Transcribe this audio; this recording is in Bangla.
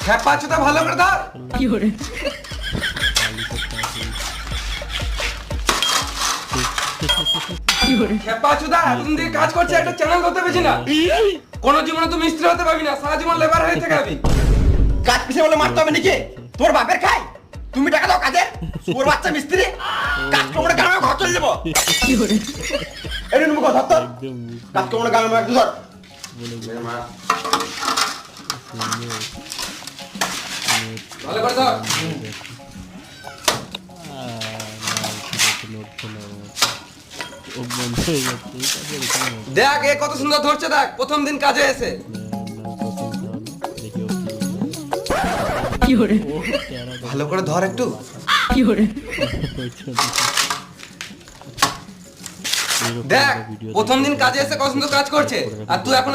খেপা চোদা ভালো করে ধর। কি করে কি করে খেপা চোদা এতদিন থেকে কাজ করছে, একটা চ্যানেল করতে পেরেছি না। কোন জীবনে তুই মিস্ত্রি হতে পারবি না, সারা জীবন লেবার হয়ে থেকে যাবি। কাজ পিছে বলে মারতে হবে নাকি? তোর বাপের খাই, তুমি টাকা দাও কাজের। ওর বাচ্চা মিস্ত্রি কাজ করে গ্রামে ঘর চলে যাবো। কি করে এই নুমু কথা ধর, কাজ করে গ্রামে একটু ধর। ভালো করে ধর। দেখ এ কত সুন্দর ধরছে, দেখ প্রথম দিন কাজে এসে। কি করে ভালো করে ধর একটু। কি করে দেখ প্রথম দিন কাজে এসে কত সুন্দর কাজ করছে, আর তুই এখন